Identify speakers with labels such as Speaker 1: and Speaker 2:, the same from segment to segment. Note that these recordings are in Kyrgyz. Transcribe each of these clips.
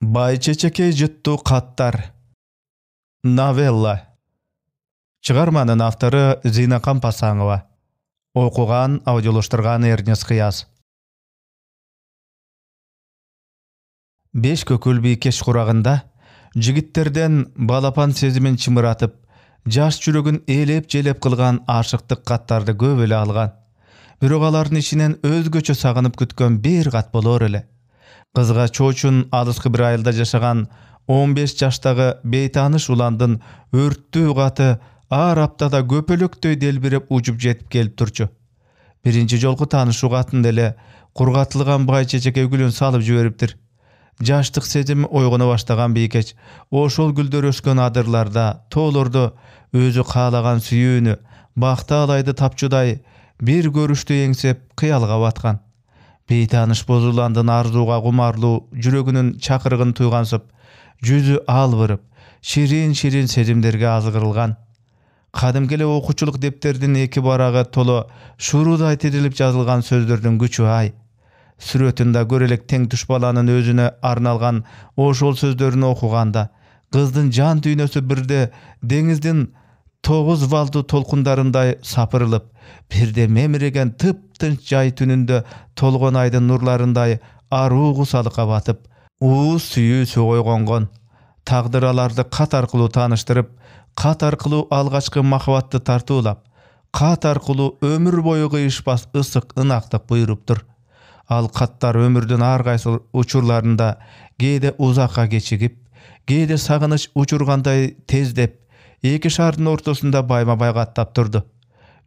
Speaker 1: Байчечекей жыттуу каттар. Новелла. Чыгарманын автору Зинакан Пасаңова. Окуган, аудиолоштурган Эрнест Кыяз. Беш көкүл бийкеш курагында жигиттерден балапан сезимин чымыратып, жаш жүрөгүн элеп-желеп кылган ашыктык каттарды көп эле алган. Бирок алардын ичинен өзгөчө сагынып күткөн бир кат болор эле. Кызга чоочун алыскы бир айылда жашаган 15 жаштагы бейтаныш уландын өрттүү каты ар аптада көпөлөктөй делбиреп учуп жетип келип турчу. Биринчи жолку таанышуу катын эле кургатылган байчечекей гүлүн салып жибериптир. Жаштык сезими ойгоно баштаган бийкеч ошол гүлдөр өскөн адырларда, тоолордо өзү каалаган сүйүүнү, бактаалайды тапчудай бир көрүштү эңсеп кыялга баткан. Бейтаныш бозуландын арзууга кумарлуу жүрөгүнүн чакырыгын туйгансып, жүзү албырып, ширин-ширин сезимдерге азгырылган. Кадимки эле окуучулук дептердин эки барагы толо шурудай тирилип жазылган сөздөрдүн күчү ай. Сүрөтүндө көрелек тең туш баланын өзүнө арналган ошол сөздөрүн окуганда, кыздын жан дүйнөсү бирде деңиздин 9 валдуу толкундарындай сапырылып, бирде мемиреген тып-тынч жай түнүндө толгон айдын нурларындай аруу кусалыкка батып, ууз сүйүүсү ойгонгон. Тагдыр аларды кат аркылуу тааныштырып, кат аркылуу алгачкы махабатты тартуулап, кат аркылуу өмүр бою кыйышпас ысык ынактык буйруптур. Ал каттар өмүрдүн ар кайсы учурларында кээде узакка кечигип, кээде сагыныч учургандай тездеп, эки шаардын ортосунда байма-бай каттап турду.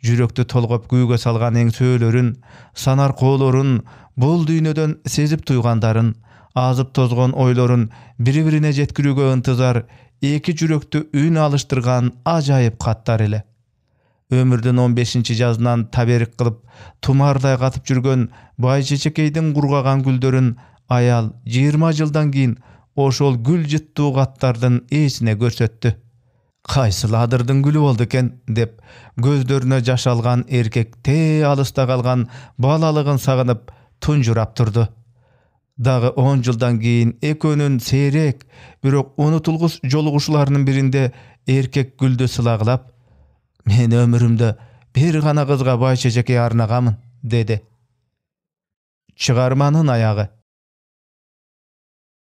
Speaker 1: Жүрөктү толгоп күйгө салган эңсөөлөрүн, санар коолорун, бул дүйнөдөн сезип туйгандарын, азып тозгон ойлорун бири-бирине жеткирүүгө ынтызар эки жүрөктү үн алыштырган ажайып каттар эле. Өмүрдүн 15-чи жазынан таберик кылып, тумардай катып жүргөн байчечекейдин кургаган гүлдөрүн аял 20 жылдан кийин ошол гүл жыттуу каттардын ээсине көрсөттү. Кайсыл адырдын гүлү болду экен деп көздөрүнө жаш алган эркек алыста калган балалыгын сагынып тунжурап турду. Дагы 10 жылдан кийин экөөнүн сейрек, бирок унутулгус жолугушууларынын биринде эркек гүлдү сылагылап, "Мен өмүрүмдө бир гана кызга байчечекей арнагамын", деди. Чыгарманын аягы.